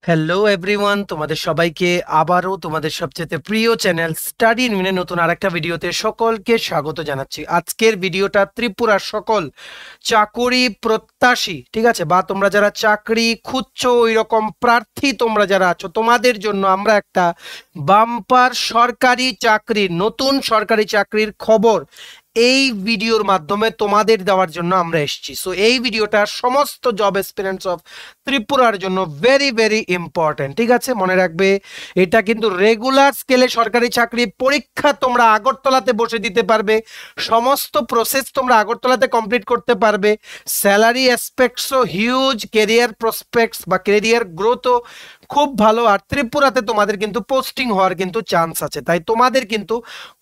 Hello everyone, তোমাদের সবাইকে আবারও তোমাদের সবচেয়ে প্রিয় চ্যানেল স্টাডি ইন উইনে নতুন আরেকটা ভিডিওতে সকলকে স্বাগত জানাচ্ছি। আজকের ভিডিওটা ত্রিপুরার সকল চাকরি প্রত্যাশী, ঠিক আছে, বা তোমরা যারা চাকরি খুঁজছো ওই রকম প্রার্থী তোমরা যারা আছো তোমাদের জন্য আমরা একটা বাম্পার সরকারি চাকরির নতুন সরকারি চাকরির খবর এই ভিডিওর মাধ্যমে তোমাদের দেওয়ার জন্য আমরা এসেছি। সো এই ভিডিওটা সমস্ত জব এক্সপিরিয়েন্স অফ ত্রিপুরার জন্য ভেরি ভেরি ইম্পর্টেন্ট, ঠিক আছে, মনে রাখবে। এটা কিন্তু রেগুলার স্কেলে সরকারি চাকরি পরীক্ষা তোমরা আগরতলাতে বসে দিতে পারবে, সমস্ত প্রসেস তোমরা আগরতলাতে কমপ্লিট করতে পারবে, স্যালারি অ্যাসপেক্টসও হিউজ, কেরিয়ার প্রসপেক্টস বা কেরিয়ার গ্রোথও খুব ভালো, আর ত্রিপুরাতে তোমাদের কিন্তু পোস্টিং হওয়ার কিন্তু চান্স আছে। তাই তোমাদের কিন্তু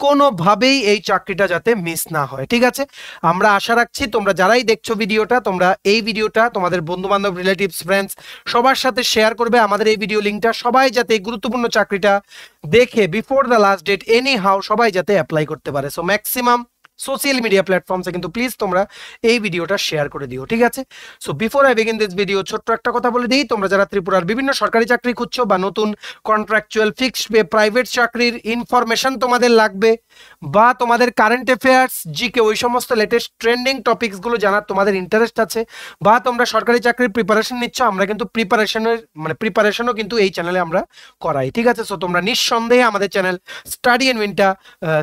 কোনোভাবেই এই চাকরিটা যাতে মিস না হয়, ঠিক আছে। আমরা আশা রাখছি তোমরা যারাই দেখছো ভিডিওটা, তোমরা এই ভিডিওটা তোমাদের বন্ধু বান্ধব, রিলেটিভস, ফ্রেন্ডস সবার সাথে শেয়ার করবে। আমাদের এই ভিডিও লিঙ্কটা সবাই যাতে এই গুরুত্বপূর্ণ চাকরিটা দেখে before the last date anyhow সবাই যাতে অ্যাপ্লাই করতে পারে। সো ম্যাক্সিমাম সোশ্যাল মিডিয়া প্ল্যাটফর্মসে কিন্তু প্লিজ তোমরা এই ভিডিওটা শেয়ার করে দিও, ঠিক আছে। So before I begin this video ছোট্ট একটা কথা বলে দিই, তোমরা যারা ত্রিপুরার বিভিন্ন সরকারি চাকরি খুঁজছো বা নতুন কন্ট্রাকচুয়াল ফিক্সড পে প্রাইভেট চাকরির ইনফরমেশন তোমাদের লাগবে, বা তোমাদের কারেন্ট অ্যাফেয়ার্স, জিকে, ওই সমস্ত লেটেস্ট ট্রেন্ডিং টপিকসগুলো জানার তোমাদের ইন্টারেস্ট আছে, বা তোমরা সরকারি চাকরির প্রিপারেশন নিচ্ছ, আমরা কিন্তু প্রিপারেশনও কিন্তু এই চ্যানেলে আমরা করাই, ঠিক আছে। সো তোমরা নিঃসন্দেহে আমাদের চ্যানেল স্টাডি ইন উইনটা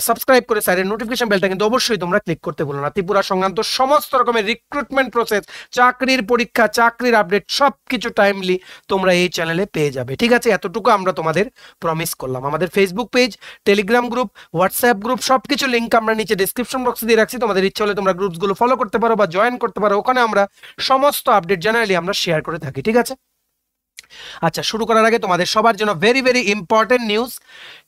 সাবস্ক্রাইব করে সাইডের নোটিফিকেশন বেলটা কিন্তু অবশ্যই তোমরা ক্লিক করতে ভুলো না। ত্রিপুরা সংক্রান্ত সমস্ত রকমের রিক্রুটমেন্ট প্রসেস, চাকরির পরীক্ষা, চাকরির আপডেট সব কিছু টাইমলি তোমরা এই চ্যানেলে পেয়ে যাবে, ঠিক আছে। এতটুকু আমরা তোমাদের প্রমিস করলাম। আমাদের Facebook page, Telegram group, WhatsApp group সবকিছু লিঙ্ক আমরা নিচে ডিসক্রিপশন বক্সে দিয়ে রাখছি। তোমাদের ইচ্ছে হলে তোমরা গ্রুপসগুলো ফলো করতে পারো বা জয়েন করতে পারো, ওখানে আমরা সমস্ত আপডেট জেনারেলি আমরা শেয়ার করে থাকি, ঠিক আছে। আচ্ছা, শুরু করার আগে তোমাদের সবার জন্য very very important news.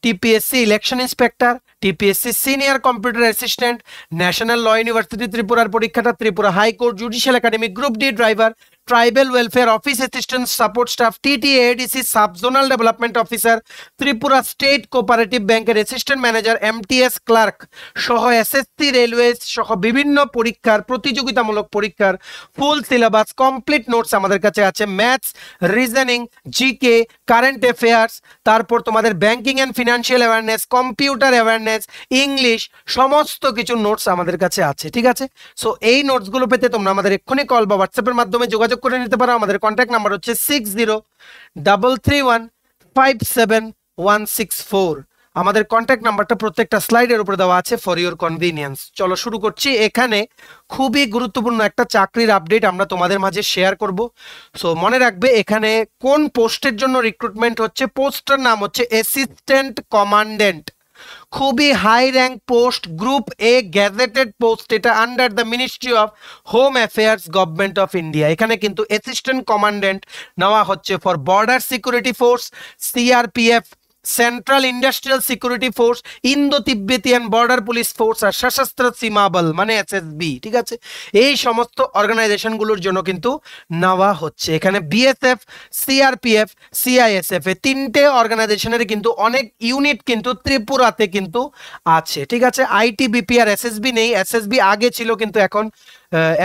TPSC election inspector, TPSC senior computer assistant, national law university ত্রিপুরার পরীক্ষাটা, Tripura high court judicial academy group D driver, tribal welfare office assistant support staff, TTAADC sub zonal development officer, Tripura state cooperative ব্যাংকের assistant manager, MTS clerk সহ SSC, railways সহ বিভিন্ন পরীক্ষার, প্রতিযোগিতামূলক পরীক্ষার full syllabus, complete notes আমাদের কাছে আছে। Maths, reasoning, GK, current affairs, তারপর তোমাদের banking and financial awareness, computer awareness, English, সমস্ত কিছু নোটস আমাদের কাছে আছে, ঠিক আছে। সো এই নোটসগুলো পেতে তোমরা আমাদের এক্ষুনি কল বা হোয়াটসঅ্যাপের মাধ্যমে যোগাযোগ করে নিতে পারো। আমাদের কন্ট্যাক্ট নাম্বার হচ্ছে 6033157164। আমাদের কন্ট্যাক্ট নাম্বারটা প্রত্যেকটা স্লাইডের উপরে দেওয়া আছে ফর ইউর কনভিনিয়েন্স। চলো শুরু করছি। এখানে খুবই গুরুত্বপূর্ণ একটা চাকরির আপডেট আমরা তোমাদের মাঝে শেয়ার করব। সো মনে রাখবে এখানে কোন পোস্টের জন্য রিক্রুটমেন্ট হচ্ছে। পোস্টটার নাম হচ্ছে অ্যাসিস্ট্যান্ট কমান্ডেন্ট, খুবই high rank post, group A gazetted post, এটা under the ministry of home affairs, government of India. এখানে কিন্তু অ্যাসিস্ট্যান্ট কমান্ডেন্ট নেওয়া হচ্ছে for border security force, CRPF, central industrial security force, Indo Tibetan border police force আর সশস্ত্র সীমা বল মানে SSB, ঠিক আছে। এই সমস্ত অর্গানাইজেশনগুলোর জন্য কিন্তু নেওয়া হচ্ছে। এখানে বিএসএফ, সিআরপিএফ, সিআইএসএফ এ তিনটে অর্গানাইজেশনের কিন্তু অনেক ইউনিট কিন্তু ত্রিপুরাতে কিন্তু আছে, ঠিক আছে। আইটিবিপি আর এসএসবি নেই, এসএসবি আগে ছিল কিন্তু এখন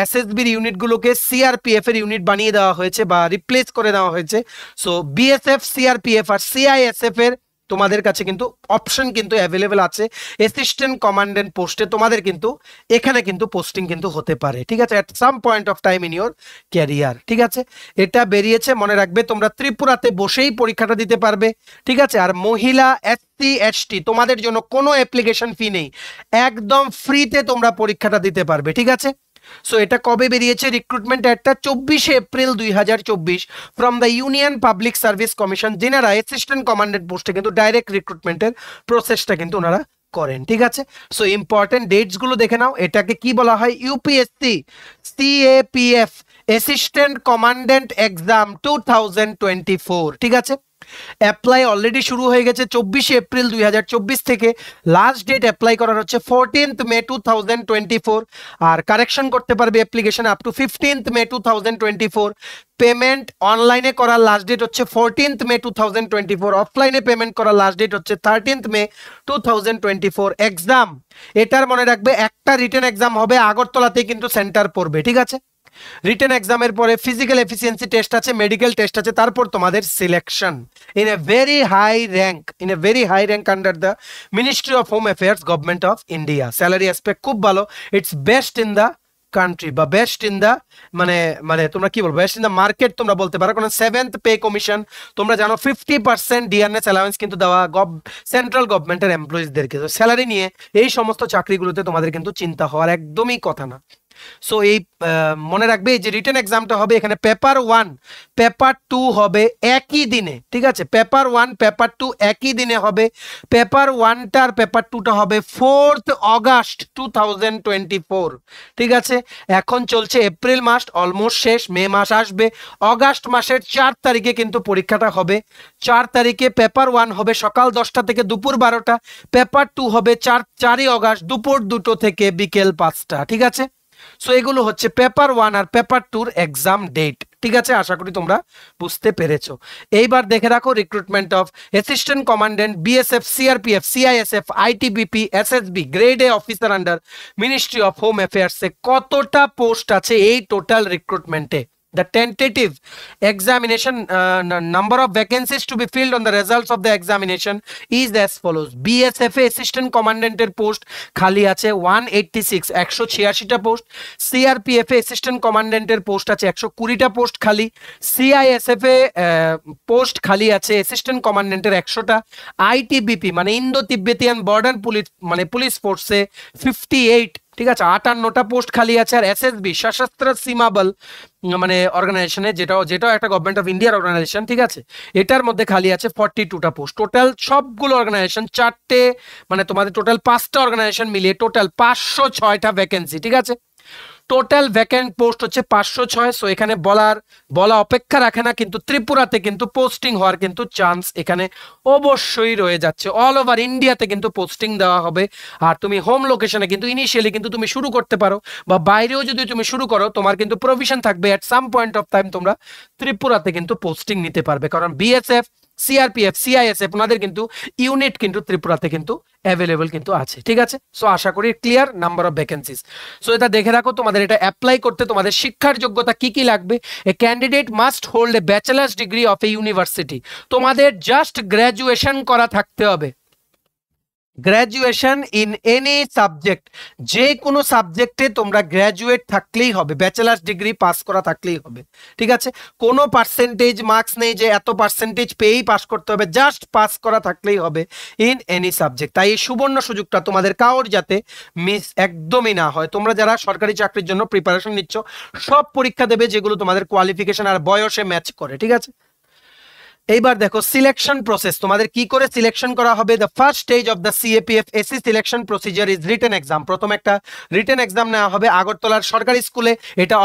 এসএসবির ইউনিটগুলোকে সিআরপিএফ এর ইউনিট বানিয়ে দেওয়া হয়েছে বা রিপ্লেস করে দেওয়া হয়েছে। সো বিএসএফ, সিআরপিএফ আর সিআইএসএফ এর তোমাদের কাছে কিন্তু অপশন কিন্তু অ্যাভেলেবেল আছে। অ্যাসিস্ট্যান্ট কমান্ডেন্ট পোস্টে তোমাদের কিন্তু এখানে কিন্তু পোস্টিং কিন্তু হতে পারে, ঠিক আছে, at some point of time in your career, ঠিক আছে। এটা বেরিয়েছে, মনে রাখবে তোমরা ত্রিপুরাতে বসেই পরীক্ষাটা দিতে পারবে, ঠিক আছে। আর মহিলা, এসসি, এসটি তোমাদের জন্য কোনো অ্যাপ্লিকেশন ফি নেই, একদম ফ্রিতে তোমরা পরীক্ষাটা দিতে পারবে, ঠিক আছে। সো এটা কবে বেরিয়েছে রিক্রুটমেন্ট অ্যাডটা? 24 April 2024 from the union public service commission, যেনারা অ্যাসিস্ট্যান্ট কমান্ডেন্ট পোস্টে কিন্তু ডাইরেক্ট রিক্রুটমেন্টের প্রসেসটা কিন্তু ওনারা করেন, ঠিক আছে। সো ইম্পর্টেন্ট ডেটস গুলো দেখে নাও। এটাকে কি বলা হয়? UPSC CAPF assistant commandant exam 2024, ঠিক আছে। অ্যাপ্লাই অলরেডি শুরু হয়ে গেছে 24 এপ্রিল 2024 থেকে। লাস্ট ডেট অ্যাপ্লাই করার হচ্ছে 14th মে 2024, আর কারেকশন করতে পারবে application up to 15th May 2024। Payment অনলাইনে করার লাস্ট ডেট হচ্ছে 14th মে 2024, অফলাইনে পেমেন্ট করার লাস্ট ডেট হচ্ছে 13th মে 2024। এক্সাম এটার মনে রাখবে একটা রিটেন এক্সাম হবে, আগরতলাতে কিন্তু সেন্টার পড়বে, ঠিক আছে। রিটেন এক্সামের পরে ফিজিক্যাল এফিসিয়েন্সি টেস্ট আছে, মেডিকেল টেস্ট আছে, তারপর তোমাদের selection in a very high rank under the ministry of home affairs, government of India. Salary aspect খুব ভালো, it's best in the country বা বেস্ট ইন দ্য মানে মানে তোমরা কি বলবো, বেস্ট ইন দ্য মার্কেট তোমরা বলতে পারো, কারণ 7th পে কমিশন তোমরা জানো 50% ডিআরএস অ্যালাউন্স কিন্তু দেওয়া সেন্ট্রাল গভর্নমেন্টের এমপ্লয়িজদেরকে। তো স্যালারি নিয়ে এই সমস্ত চাকরিগুলোতে তোমাদের কিন্তু চিন্তা হওয়ার একদমই কথা না। সো এই মনে রাখবে যে রিটেন এক্সামটা হবে এখানে পেপার 1 পেপার 2 হবে একই দিনে, ঠিক আছে? পেপার 1 পেপার 2 একই দিনে হবে। পেপার 1টা আর পেপার 2টা হবে 4th অগাস্ট 2024, ঠিক আছে? এখন চলছে এপ্রিল মাস অলমোস্ট শেষ, মে মাস আসবে, অগাস্ট মাসের 4 তারিখে কিন্তু পরীক্ষাটা হবে। 4 তারিখে পেপার 1 হবে সকাল 10টা থেকে দুপুর 12টা, পেপার 2 হবে 4ই অগাস্ট দুপুর 2টো থেকে বিকেল 5টা, ঠিক আছে? সো এগুলো হচ্ছে পেপার 1 আর পেপার 2 এক্সাম ডেট, ঠিক আছে? আশা করি তোমরা বুঝতে পেরেছো। এইবার দেখে রাখো recruitment of assistant commandant BSF, CRPF, CISF, ITBP, SSB, grade A officer under ministry of home অ্যাফেয়ার্সে কতটা পোস্ট আছে এই টোটাল রিক্রুটমেন্টে। The tentative examination number of vacancies to be filled on the results of the examination is as follows. BSF assistant commandant এর post খালি আছে 186 186টা post, CRPF assistant commandant এর post আছে 120টা পোস্ট খালি, CISF এ post খালি আছে assistant কমান্ডেন্টের 100টা, ITBP মানে Indo Tibetan border police মানে পুলিশ ফোর্সে 58, ঠিক আছে? 58টা পোস্ট খালি আছে। আর এসএসবি সশস্ত্র সীমা বল মানে অর্গানাইজেশনে, যেটাও একটা গভর্নমেন্ট অফ ইন্ডিয়ার অর্গানাইজেশন, ঠিক আছে? এটার মধ্যে খালি আছে 42টা পোস্ট। টোটাল সবগুলো অর্গানাইজেশন 4টে মানে তোমাদের টোটাল 5টা অর্গানাইজেশন মিলিয়ে টোটাল 506টা ভ্যাকেন্সি, ঠিক আছে? টোটাল ভ্যাকেন্ট পোস্ট হচ্ছে 506। সো এখানে বলা অপেক্ষা রাখে না, কিন্তু ত্রিপুরাতে কিন্তু পোস্টিং হওয়ার কিন্তু চান্স এখানে অবশ্যই রয়ে যাচ্ছে। অল ওভার ইন্ডিয়াতে কিন্তু পোস্টিং দেওয়া হবে। আর তুমি হোম লোকেশনে কিন্তু ইনিশিয়ালি কিন্তু তুমি শুরু করতে পারো, বা বাইরেও যদি তুমি শুরু করো তোমার কিন্তু প্রভিশন থাকবে এট সাম পয়েন্ট অফ টাইম তোমরা ত্রিপুরাতে কিন্তু পোস্টিং নিতে পারবে, কারণ বিএসএফ, সিআরপিএফ, সিআইএসএফ ওনাদের কিন্তু ইউনিট কিন্তু ত্রিপুরাতে কিন্তু অ্যাভেলেবল কিন্তু আছে, ঠিক আছে? সো আশা করি clear number of vacancies. So এটা দেখে রাখো, তোমাদের এটা অ্যাপ্লাই করতে তোমাদের শিক্ষার যোগ্যতা কি কি লাগবে। A candidate must hold a bachelor's degree of a university, তোমাদের জাস্ট গ্র্যাজুয়েশন করা থাকতে হবে। গ্র্যাজুয়েশন ইন এনি সাবজেক্ট, যে কোনো সাবজেক্টে তোমরা গ্র্যাজুয়েট থাকলেই হবে, ব্যাচেলার্স ডিগ্রি পাস করা থাকলেই হবে, ঠিক আছে? কোনো পার্সেন্টেজ মার্কস নেই যে এত পার্সেন্টেজ পেয়েই পাস করতে হবে, জাস্ট পাস করা থাকলেই হবে ইন এনি সাবজেক্ট। তাই এই সুবর্ণ সুযোগটা তোমাদের কারোর যাতে মিস একদমই না হয়। তোমরা যারা সরকারি চাকরির জন্য প্রিপারেশন নিচ্ছ সব পরীক্ষা দেবে যেগুলো তোমাদের কোয়ালিফিকেশন আর বয়সে ম্যাচ করে, ঠিক আছে? এইবার দেখো সিলেকশন প্রসেস, তোমাদের কি করে সিলেকশন করা হবে। The first stage of the CAPF AC selection procedure is written exam. প্রথম একটা রিটেন এক্সাম নেওয়া হবে আগরতলার সরকারি স্কুলে। এটা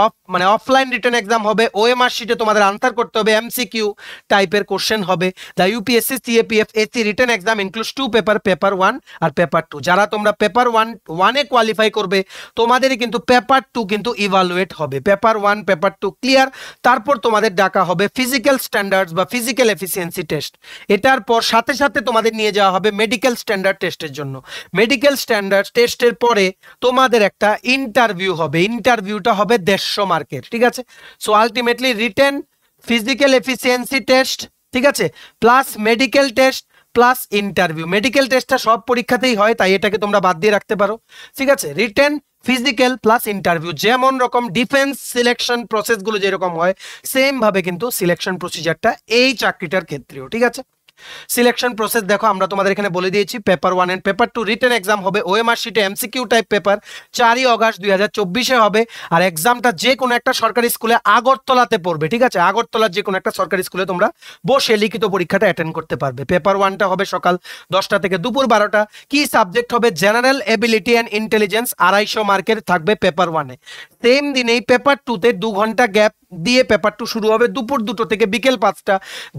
অফলাইন রিটেন এক্সাম হবে। ওএমআর শিটে তোমাদের আনসার করতে হবে, এমসিকিউ টাইপের কোশ্চেন হবে। The UPSC CAPF AC written exam includes 2 paper, paper 1 আর পেপার 2। যারা তোমরা পেপার 1 কোয়ালিফাই করবে তোমাদেরই কিন্তু পেপার 2 কিন্তু ইভালুয়েট হবে। পেপার 1 পেপার 2 ক্লিয়ার, তারপর তোমাদের ডাকা হবে ফিজিক্যাল স্ট্যান্ডার্ডস বা ফিজিক্যাল এফিসিয়েন্সি টেস্ট। এটার পর সাথে সাথে তোমাদের নিয়ে যাওয়া হবে মেডিকেল স্ট্যান্ডার্ড টেস্টের জন্য। মেডিকেল স্ট্যান্ডার্ড টেস্টের পরে তোমাদের একটা ইন্টারভিউ হবে। ইন্টারভিউটা হবে 150 মার্কের, ঠিক আছে? So ultimately written, physical efficiency test, ঠিক আছে, plus medical test plus interview. Medical টেস্টটা সব পরীক্ষাতেই হয়, তাই এটাকে তোমরা বাদ দিয়ে রাখতে পারো, ঠিক আছে? রিটেন, ফিজিক্যাল প্লাস ইন্টারভিউ, যেমন রকম ডিফেন্স সিলেকশন প্রসেসগুলো যেরকম হয় সেম ভাবে কিন্তু সিলেকশন প্রসিজারটা এই চাকরিটার ক্ষেত্রেও, ঠিক আছে? সিলেকশন প্রসেস দেখো আমরা তোমাদের এখানে বলে দিয়েছি। Paper 1 and paper 2 written exam হবে। ওএমআর শিটে এমসিকিউ টাইপ পেপার 4ই অগাস্ট 2024 হবে। আর এক্সামটা যে কোনো একটা সরকারি স্কুলে আগরতলাতে পড়বে, ঠিক আছে? আগরতলার যে কোনো একটা সরকারি স্কুলে তোমরা বসে লিখিত পরীক্ষাটা অ্যাটেন্ড করতে পারবে। পেপার 1টা হবে সকাল 10টা থেকে দুপুর 12টা। কি সাবজেক্ট হবে? জেনারেল এবিলিটি অ্যান্ড ইন্টেলিজেন্স, 250 মার্কের থাকবে পেপার 1-এ। সেম দিনেই পেপার 2তে 2 ঘন্টা গ্যাপ দিয়ে পেপার 2 শুরু হবে দুপুর 2টো থেকে বিকেল 5টা।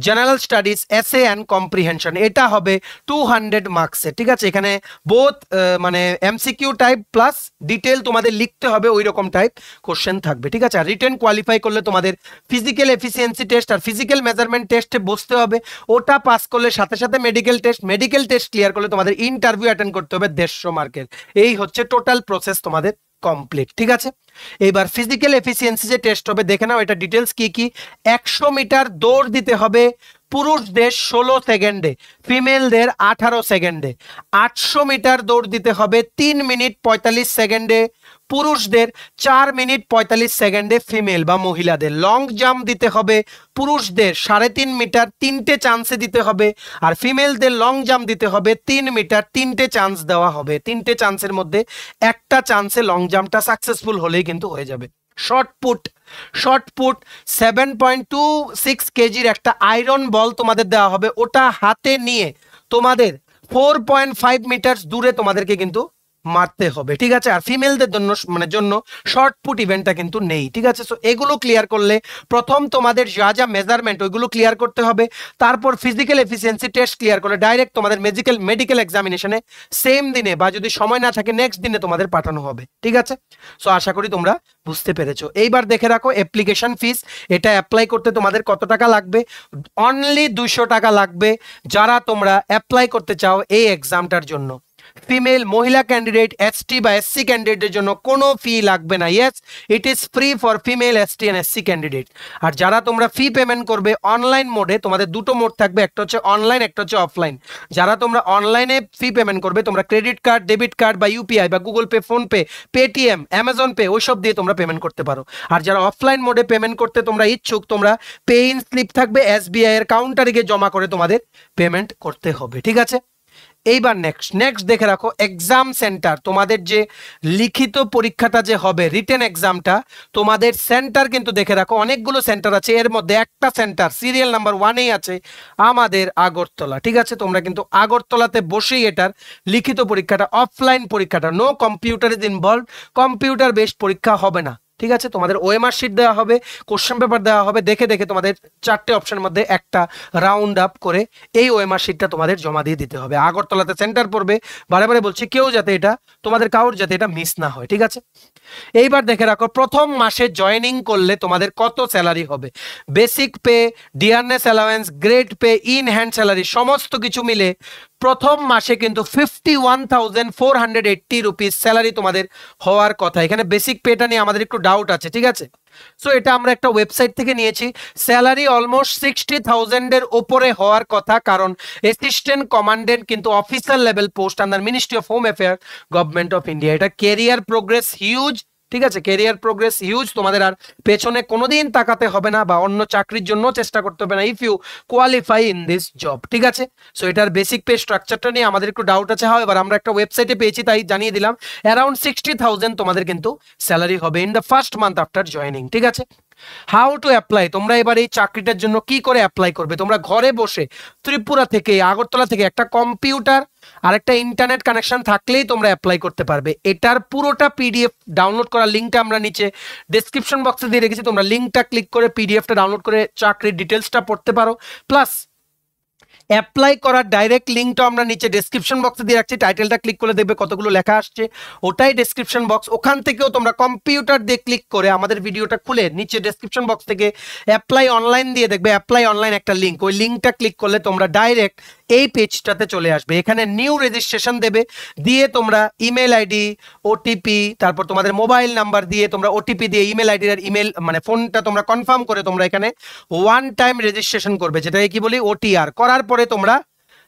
General studies, SA and comprehension, এটা হবে 200 মার্কসে, ঠিক আছে? এখানে বোথ মানে এমসিকিউ টাইপ প্লাস ডিটেল তোমাদের লিখতে হবে, ওই রকম টাইপ কোশ্চেন থাকবে, ঠিক আছে? আর রিটেন কোয়ালিফাই করলে তোমাদের ফিজিক্যাল এফিসিয়েন্সি টেস্ট আর ফিজিক্যাল মেজারমেন্ট টেস্টে বসতে হবে। ওটা পাস করলে সাথে সাথে মেডিকেল টেস্ট ক্লিয়ার করলে তোমাদের ইন্টারভিউ অ্যাটেন্ড করতে হবে 150 মার্কের। এই হচ্ছে টোটাল প্রসেস তোমাদের কমপ্লিট। ঠিক আছে, এবার ফিজিক্যাল এফিসিয়েন্সি যে টেস্ট হবে দেখে নাও এটা ডিটেলস কি কি। 100 মিটার দৌড় দিতে হবে পুরুষদের 16 সেকেন্ডে, ফিমেলদের 18 সেকেন্ডে। 800 মিটার দৌড় দিতে হবে 3 মিনিট 45 সেকেন্ডে পুরুষদের, 4 মিনিট 45 সেকেন্ডে ফিমেল বা মহিলাদের। লং জাম্প দিতে হবে পুরুষদের 3.5 মিটার 3টে চান্সে দিতে হবে, আর ফিমেলদের লং জাম্প দিতে হবে 3 মিটার 3টে চান্স দেওয়া হবে। 3টে চান্সের মধ্যে একটা চান্সে লং জাম্পটা সাকসেসফুল হলেই কিন্তু হয়ে যাবে। শর্টপুট 7.26 কেজির একটা আয়রন বল তোমাদের দেওয়া হবে, ওটা হাতে নিয়ে তোমাদের 4.5 মিটার দূরে তোমাদেরকে কিন্তু মারতে হবে। ঠিক আছে, আর ফিমেলদের জন্য শর্টপুট ইভেন্টটা কিন্তু নেই। ঠিক আছে, সো এগুলো ক্লিয়ার করলে প্রথম তোমাদের যা যা মেজারমেন্ট ওইগুলো ক্লিয়ার করতে হবে, তারপর ফিজিক্যাল এফিসিয়েন্সি টেস্ট ক্লিয়ার করলে ডাইরেক্ট তোমাদের মেডিকেল এক্সামিনেশনে সেম দিনে বা যদি সময় না থাকে নেক্সট দিনে তোমাদের পাঠানো হবে। ঠিক আছে, সো আশা করি তোমরা বুঝতে পেরেছো। এইবার দেখে রাখো অ্যাপ্লিকেশন ফিস, এটা অ্যাপ্লাই করতে তোমাদের কত টাকা লাগবে। অনলি 200 টাকা লাগবে যারা তোমরা অ্যাপ্লাই করতে চাও এই এক্সামটার জন্য। ফিমেল মহিলা ক্যান্ডিডেট, এসটি বা এসসি ক্যান্ডিডেটের জন্য কোনো ফি লাগবে না। Yes, it is free for female, ST and SC candidate. আর যারা তোমরা ফি পেমেন্ট করবে অনলাইন মোডে, তোমাদের দুটো মোড থাকবে, একটা হচ্ছে অনলাইন, একটা হচ্ছে অফলাইন। যারা তোমরা অনলাইনে ফি পেমেন্ট করবে তোমরা ক্রেডিট কার্ড, ডেবিট কার্ড বা ইউপিআই বা Google pay, PhonePe, Paytm, Amazon pay ওইসব দিয়ে তোমরা পেমেন্ট করতে পারো। আর যারা অফলাইন মোডে পেমেন্ট করতে তোমরা ইচ্ছুক, তোমরা পে ইন স্লিপ থাকবে এসবিআই এর কাউন্টারে গিয়ে জমা করে তোমাদের পেমেন্ট করতে হবে। ঠিক আছে, এইবার নেক্সট দেখে রাখো এক্সাম সেন্টার। তোমাদের যে লিখিত পরীক্ষাটা যে হবে রিটেন এক্সামটা, তোমাদের সেন্টার কিন্তু দেখে রাখো অনেকগুলো সেন্টার আছে, এর মধ্যে একটা সেন্টার সিরিয়াল নাম্বার 1-এই আছে আমাদের আগরতলা। ঠিক আছে, তোমরা কিন্তু আগরতলাতে বসেই এটার লিখিত পরীক্ষাটা, অফলাইন পরীক্ষাটা, no computer is involve, computer based পরীক্ষা হবে না। ঠিক আছে, তোমাদের ওএমআর শিট দেওয়া হবে, কোশ্চেন পেপার দেওয়া হবে, দেখে তোমাদের 4টে অপশনের মধ্যে একটা রাউন্ড আপ করে এই ওএমআর শিটটা তোমাদের জমা দিয়ে দিতে হবে। আগরতলাতে সেন্টার পড়বে, বারে বলছি কেউ যাতে এটা তোমাদের কাউর যাতে এটা মিস না হয়। ঠিক আছে, এইবার দেখে রাখো প্রথম মাসে জয়েনিং করলে তোমাদের কত স্যালারি হবে। Basic pay, dearness allowance, grade pay, in hand salary সমস্ত কিছু মিলে প্রথম মাসে কিন্তু 51,480 রুপিস স্যালারি তোমাদের হওয়ার কথা। এখানে বেসিক পেটা নিয়ে আমাদের একটু ডাউট আছে। ঠিক আছে, সো এটা আমরা একটা ওয়েবসাইট থেকে নিয়েছি। স্যালারি অলমোস্ট 60,000-এর উপরে হওয়ার কথা, কারণ অ্যাসিস্ট্যান্ট কমান্ডেন্ট কিন্তু officer level post under ministry of home affair, government of India. এটা ক্যারিয়ার প্রোগ্রেস হিউজ। ঠিক আছে, ক্যারিয়ার প্রোগ্রেস হিউজ, তোমাদের আর পেছনে কোনোদিন তাকাতে হবে না বা অন্য চাকরির জন্য চেষ্টা করতে হবে না if you qualify in this job. ঠিক আছে, সো এটার বেসিক পে স্ট্রাকচারটা নিয়ে আমাদের একটু ডাউট আছে। হয় এবার আমরা একটা ওয়েবসাইটে পেয়েছি তাই জানিয়ে দিলাম, অ্যারাউন্ড 60,000 তোমাদের কিন্তু স্যালারি হবে in the first month after joining. ঠিক আছে, হাউ টু অ্যাপ্লাই, তোমরা এবার এই চাকরিটার জন্য কি করে অ্যাপ্লাই করবে। তোমরা ঘরে বসে ত্রিপুরা থেকে, আগরতলা থেকে একটা কম্পিউটার আর একটা ইন্টারনেট কানেকশন থাকলেই তোমরা অ্যাপ্লাই করতে পারবে। এটার পুরোটা পিডিএফ ডাউনলোড করার লিঙ্কটা আমরা নিচে ডেসক্রিপশন বক্সে দিয়ে রেখেছি, তোমরা লিঙ্কটা ক্লিক করে পিডিএফটা ডাউনলোড করে চাকরির ডিটেলসটা পড়তে পারো। প্লাস অ্যাপ্লাই করার ডাইরেক্ট লিঙ্কটা আমরা নিচে ডেসক্রিপশন বক্সে দিয়ে রাখছি, টাইটেলটা ক্লিক করে দেখবে কতগুলো লেখা আসছে, ওটাই ডেসক্রিপশন বক্স। ওখান থেকেও তোমরা কম্পিউটার দিয়ে ক্লিক করে আমাদের ভিডিওটা খুলে নিচে ডেসক্রিপশন বক্স থেকে অ্যাপ্লাই অনলাইন দিয়ে দেখবে অ্যাপ্লাই অনলাইন একটা লিঙ্ক, ওই লিঙ্কটা ক্লিক করলে তোমরা ডাইরেক্ট এই পেজটাতে চলে আসবে। এখানে নিউ রেজিস্ট্রেশন দেবে, দিয়ে তোমরা ইমেল আইডি, ওটিপি, তারপর তোমাদের মোবাইল নাম্বার দিয়ে তোমরা ওটিপি দিয়ে ইমেল আইডি আর ইমেল মানে ফোনটা তোমরা কনফার্ম করে তোমরা এখানে ওয়ান টাইম রেজিস্ট্রেশন করবে, যেটাকে কি বলি ওটিআর। করার পরে তোমরা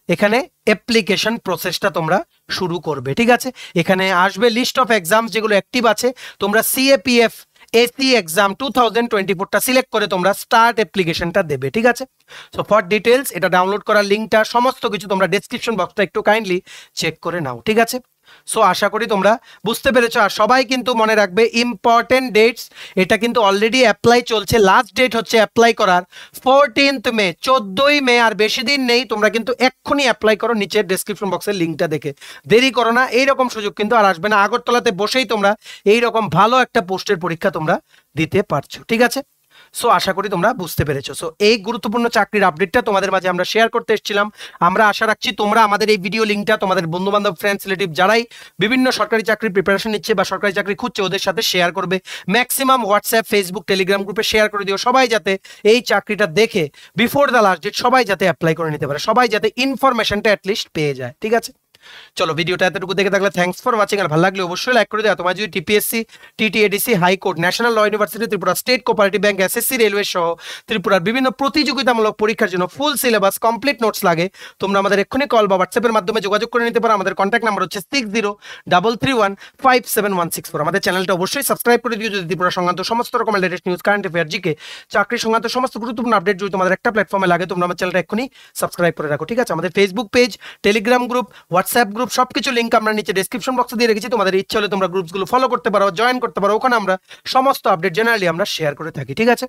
এখানে অ্যাপ্লিকেশন প্রসেসটা তোমরা শুরু করবে। ঠিক আছে, এখানে আসবে লিস্ট অফ এক্সামস যেগুলো অ্যাক্টিভ আছে, তোমরা সিএপিএফ এসি এক্সাম 2024টা সিলেক্ট করে তোমরা স্টার্ট অ্যাপ্লিকেশনটা দেবে। ঠিক আছে, সো ফর ডিটেলস এটা ডাউনলোড করার লিঙ্কটা সমস্ত কিছু তোমরা ডেসক্রিপশন বক্সটা একটু কাইন্ডলি চেক করে নাও। ঠিক আছে, সো আশা করি তোমরা বুঝতে পেরেছো। আর সবাই কিন্তু মনে রাখবে ইম্পর্টেন্ট ডেটস, এটা কিন্তু অলরেডি অ্যাপ্লাই চলছে, লাস্ট ডেট হচ্ছে অ্যাপ্লাই করার 14th মে, 14ই মে, আর বেশি দিন নেই। তোমরা কিন্তু এক্ষুনি অ্যাপ্লাই করো নিচের ডেসক্রিপশন বক্সের লিঙ্কটা দেখে, দেরি করো না। এইরকম সুযোগ কিন্তু আর আসবে না, আগরতলাতে বসেই তোমরা এইরকম ভালো একটা পোস্টের পরীক্ষা তোমরা দিতে পারছো। ঠিক আছে, সো আশা করি তোমরা বুঝতে পেরেছো। সো এই গুরুত্বপূর্ণ চাকরির আপডেটটা তোমাদের মাঝে আমরা শেয়ার করতে এসেছিলাম। আমরা আশা রাখছি তোমরা আমাদের এই ভিডিও লিঙ্কটা তোমাদের বন্ধু বান্ধব, ফ্রেন্ডস, রিলেটিভ যারাই বিভিন্ন সরকারি চাকরির প্রিপারেশন নিচ্ছে বা সরকারি চাকরি খুঁজছে ওদের সাথে শেয়ার করবে। ম্যাক্সিমাম হোয়াটসঅ্যাপ, ফেসবুক, টেলিগ্রাম গ্রুপে শেয়ার করে দিও, সবাই যাতে এই চাকরিটা দেখে বিফোর দ্য লাস্ট ডেট সবাই যাতে অ্যাপ্লাই করে নিতে পারে, সবাই যাতে ইনফরমেশনটা অ্যাটলিস্ট পেয়ে যায়। ঠিক আছে, চলো ভিডিওটা এতটুকু দেখে থাকলে থ্যাঙ্কস ফর ওয়াচিং, আর ভালো লাগলে অবশ্যই লাইক করে দেওয়া। তোমার যদি TPSC, TTAADC, high court, national law university Tripura, state cooperative bank, SSC, railway সহ ত্রিপুরার বিভিন্ন প্রতিযোগিতামূলক পরীক্ষার জন্য ফুল সিলেবাস কমপ্লিট নোটস লাগে, তোমরা আমাদের এক্ষুনি কল বা হোয়াটসঅ্যাপের মাধ্যমে যোগাযোগ করে নিতে পারো। আমাদের কন্ট্যাক্ট নাম্বার হচ্ছে 6033157164। আমাদের চ্যানেলটা অবশ্যই সাবস্ক্রাইব করে দিও যদি ত্রিপুরা সংক্রান্ত সমস্ত রকমের latest news, current affair, GK, চাকরি সংক্রান্ত সমস্ত গুরুত্বপূর্ণ আপডেট যদি তোমাদের একটা প্ল্যাটফর্মে লাগে, তোমরা আমার চ্যানেলটা এক্ষুনি সাবস্ক্রাইব করে রাখো, ঠিক আছে? আমাদের Facebook page, Telegram group, WhatsApp group সবকিছু লিঙ্ক আমরা নিচে ডেসক্রিপশন বক্সে দিয়ে রেখেছি। তোমাদের ইচ্ছা হলে তোমরা গ্রুপসগুলো ফলো করতে পারো, জয়েন করতে পারো। ওখানে আমরা সমস্ত আপডেট জেনারেলি আমরা শেয়ার করে থাকি, ঠিক আছে?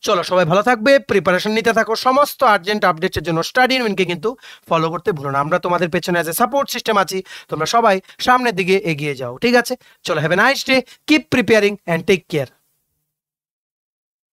চলো সবাই ভালো থাকবে, প্রিপারেশন নিতে থাকো। সমস্ত আর্জেন্ট আপডেটের জন্য স্টাডি ইনউইনকে কিন্তু ফলো করতে ভুলো না। আমরা তোমাদের পেছনে অ্যাজ এ সাপোর্ট সিস্টেম আছি, তোমরা সবাই সামনের দিকে এগিয়ে যাও, ঠিক আছে? চলো, have a nice day, keep preparing and take care.